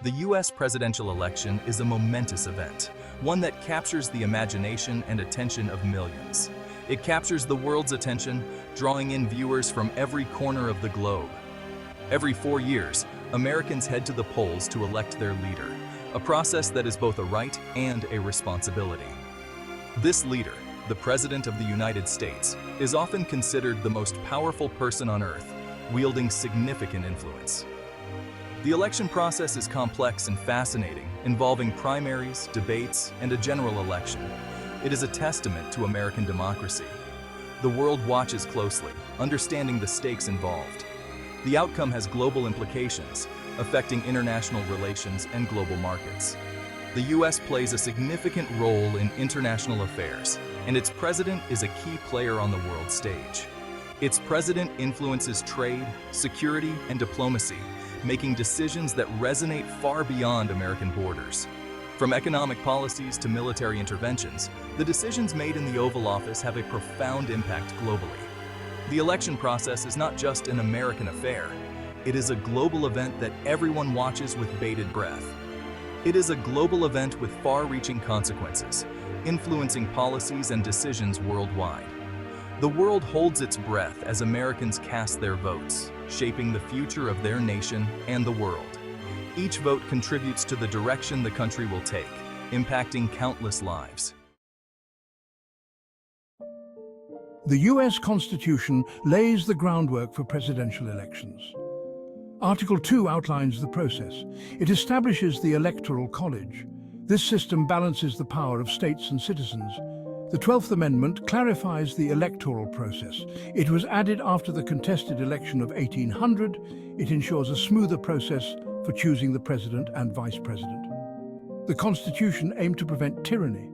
The U.S. presidential election is a momentous event, one that captures the imagination and attention of millions. It captures the world's attention, drawing in viewers from every corner of the globe. Every 4 years, Americans head to the polls to elect their leader, a process that is both a right and a responsibility. This leader, the President of the United States, is often considered the most powerful person on earth, wielding significant influence. The election process is complex and fascinating, involving primaries, debates, and a general election. It is a testament to American democracy. The world watches closely, understanding the stakes involved. The outcome has global implications, affecting international relations and global markets. The U.S. plays a significant role in international affairs, and its president is a key player on the world stage. Its president influences trade, security, and diplomacy, making decisions that resonate far beyond American borders. From economic policies to military interventions, the decisions made in the Oval Office have a profound impact globally. The election process is not just an American affair. It is a global event that everyone watches with bated breath. It is a global event with far-reaching consequences, influencing policies and decisions worldwide. The world holds its breath as Americans cast their votes, shaping the future of their nation and the world. Each vote contributes to the direction the country will take, impacting countless lives. The US Constitution lays the groundwork for presidential elections. Article 2 outlines the process. It establishes the Electoral College. This system balances the power of states and citizens. The 12th Amendment clarifies the electoral process. It was added after the contested election of 1800. It ensures a smoother process for choosing the president and vice president. The Constitution aimed to prevent tyranny.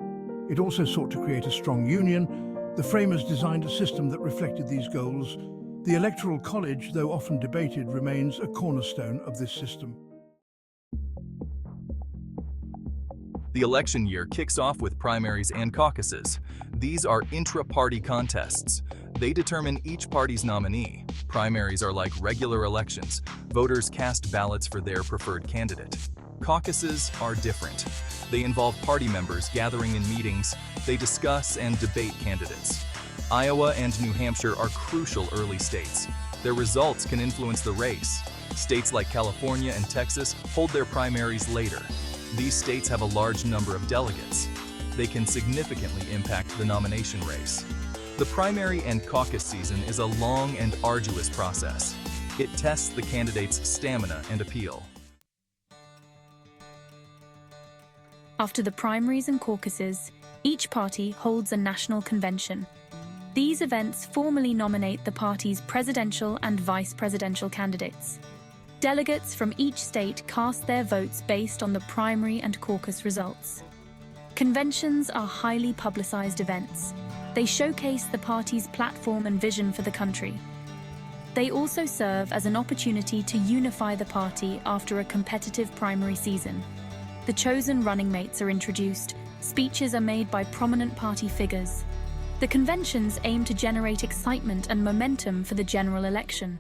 It also sought to create a strong union. The framers designed a system that reflected these goals. The Electoral College, though often debated, remains a cornerstone of this system. The election year kicks off with primaries and caucuses. These are intra-party contests. They determine each party's nominee. Primaries are like regular elections. Voters cast ballots for their preferred candidate. Caucuses are different. They involve party members gathering in meetings. They discuss and debate candidates. Iowa and New Hampshire are crucial early states. Their results can influence the race. States like California and Texas hold their primaries later. These states have a large number of delegates. They can significantly impact the nomination race. The primary and caucus season is a long and arduous process. It tests the candidate's stamina and appeal. After the primaries and caucuses, each party holds a national convention. These events formally nominate the party's presidential and vice presidential candidates. Delegates from each state cast their votes based on the primary and caucus results. Conventions are highly publicized events. They showcase the party's platform and vision for the country. They also serve as an opportunity to unify the party after a competitive primary season. The chosen running mates are introduced. Speeches are made by prominent party figures. The conventions aim to generate excitement and momentum for the general election.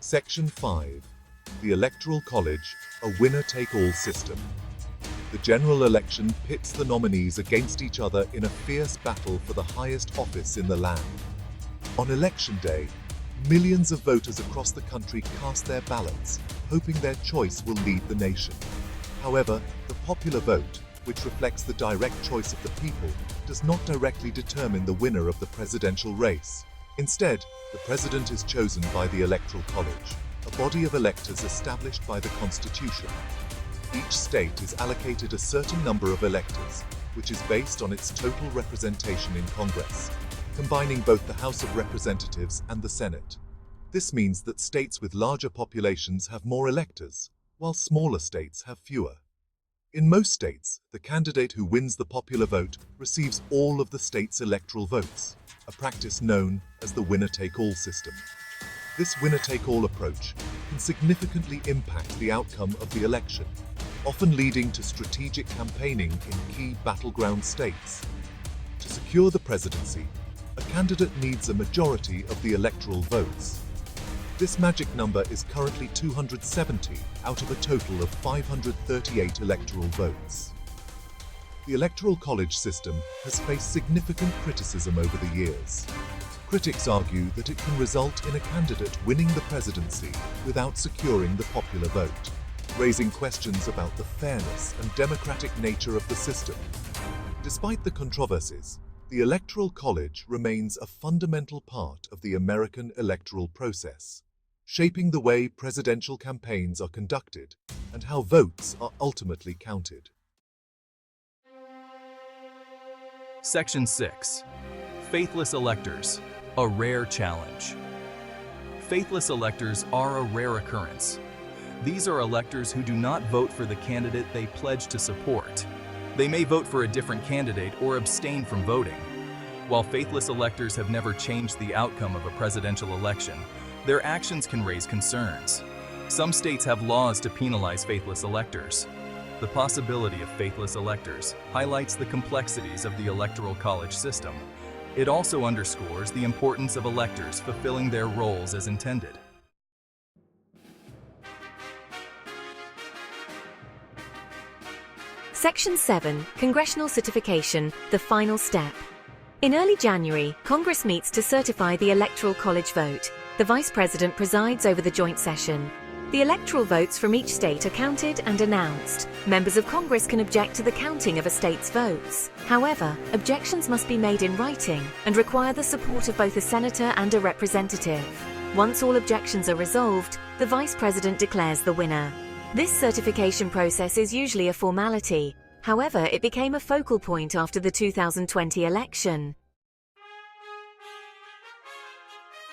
Section 5. The Electoral College, a winner-take-all system. The general election pits the nominees against each other in a fierce battle for the highest office in the land. On election day, millions of voters across the country cast their ballots, hoping their choice will lead the nation. However, the popular vote, which reflects the direct choice of the people, does not directly determine the winner of the presidential race. Instead, the president is chosen by the Electoral College, a body of electors established by the Constitution. Each state is allocated a certain number of electors, which is based on its total representation in Congress, combining both the House of Representatives and the Senate. This means that states with larger populations have more electors, while smaller states have fewer. In most states, the candidate who wins the popular vote receives all of the state's electoral votes, a practice known as the winner-take-all system. This winner-take-all approach can significantly impact the outcome of the election, often leading to strategic campaigning in key battleground states. To secure the presidency, a candidate needs a majority of the electoral votes. This magic number is currently 270 out of a total of 538 electoral votes. The Electoral College system has faced significant criticism over the years. Critics argue that it can result in a candidate winning the presidency without securing the popular vote, raising questions about the fairness and democratic nature of the system. Despite the controversies, the Electoral College remains a fundamental part of the American electoral process, shaping the way presidential campaigns are conducted and how votes are ultimately counted. Section 6. Faithless electors, a rare challenge. Faithless electors are a rare occurrence. These are electors who do not vote for the candidate they pledge to support. They may vote for a different candidate or abstain from voting. While faithless electors have never changed the outcome of a presidential election, their actions can raise concerns. Some states have laws to penalize faithless electors. The possibility of faithless electors highlights the complexities of the Electoral College system. It also underscores the importance of electors fulfilling their roles as intended. Section 7, Congressional Certification, the final step. In early January, Congress meets to certify the Electoral College vote. The Vice President presides over the joint session. The electoral votes from each state are counted and announced. Members of Congress can object to the counting of a state's votes. However, objections must be made in writing and require the support of both a senator and a representative. Once all objections are resolved, the Vice President declares the winner. This certification process is usually a formality. However, it became a focal point after the 2020 election.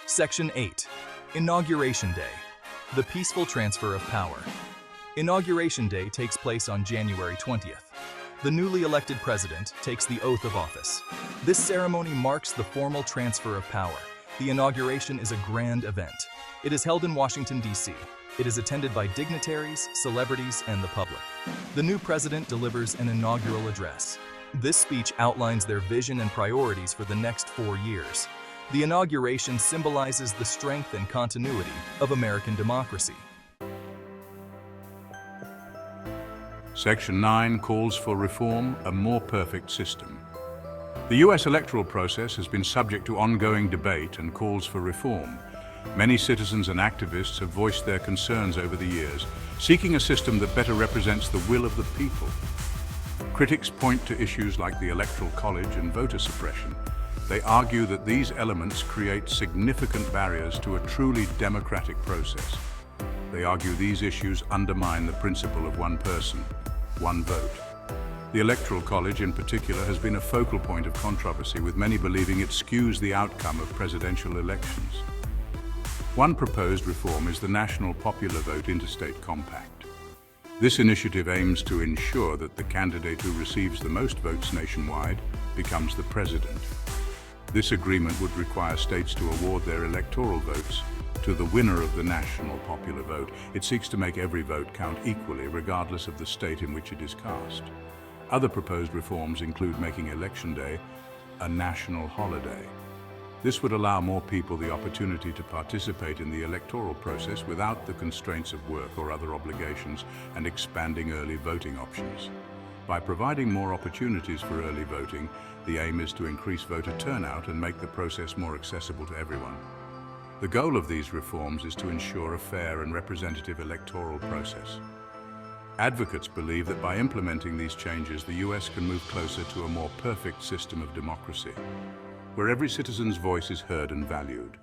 Section 8. Inauguration Day. The peaceful transfer of power. Inauguration Day takes place on January 20th. The newly elected president takes the oath of office. This ceremony marks the formal transfer of power. The inauguration is a grand event. It is held in Washington, D.C. It is attended by dignitaries, celebrities, and the public. The new president delivers an inaugural address. This speech outlines their vision and priorities for the next 4 years. The inauguration symbolizes the strength and continuity of American democracy. Section 9 calls for reform, a more perfect system. The US electoral process has been subject to ongoing debate and calls for reform. Many citizens and activists have voiced their concerns over the years, seeking a system that better represents the will of the people. Critics point to issues like the Electoral College and voter suppression. They argue that these elements create significant barriers to a truly democratic process. They argue these issues undermine the principle of one person, one vote. The Electoral College in particular has been a focal point of controversy, with many believing it skews the outcome of presidential elections. One proposed reform is the National Popular Vote Interstate Compact. This initiative aims to ensure that the candidate who receives the most votes nationwide becomes the president. This agreement would require states to award their electoral votes to the winner of the national popular vote. It seeks to make every vote count equally, regardless of the state in which it is cast. Other proposed reforms include making Election Day a national holiday. This would allow more people the opportunity to participate in the electoral process without the constraints of work or other obligations, and expanding early voting options. By providing more opportunities for early voting, the aim is to increase voter turnout and make the process more accessible to everyone. The goal of these reforms is to ensure a fair and representative electoral process. Advocates believe that by implementing these changes, the US can move closer to a more perfect system of democracy, where every citizen's voice is heard and valued.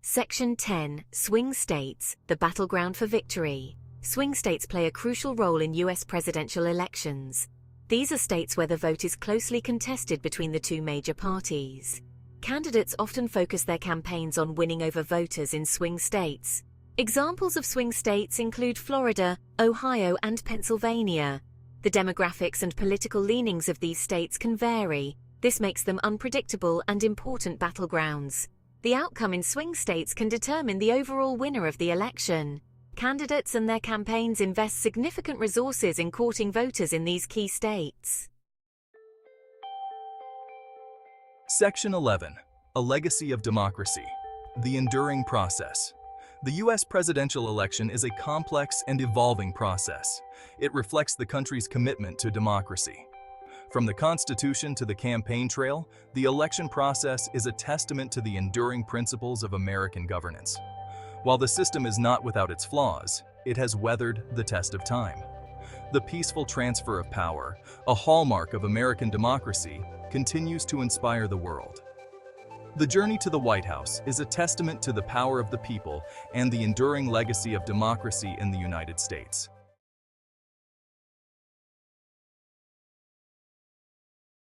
Section 10, Swing States, the battleground for victory. Swing states play a crucial role in US presidential elections. These are states where the vote is closely contested between the two major parties. Candidates often focus their campaigns on winning over voters in swing states. Examples of swing states include Florida, Ohio, and Pennsylvania. The demographics and political leanings of these states can vary. This makes them unpredictable and important battlegrounds. The outcome in swing states can determine the overall winner of the election. Candidates and their campaigns invest significant resources in courting voters in these key states. Section 11. A legacy of democracy. The enduring process. The U.S. presidential election is a complex and evolving process. It reflects the country's commitment to democracy. From the Constitution to the campaign trail, the election process is a testament to the enduring principles of American governance. While the system is not without its flaws, it has weathered the test of time. The peaceful transfer of power, a hallmark of American democracy, continues to inspire the world. The journey to the White House is a testament to the power of the people and the enduring legacy of democracy in the United States.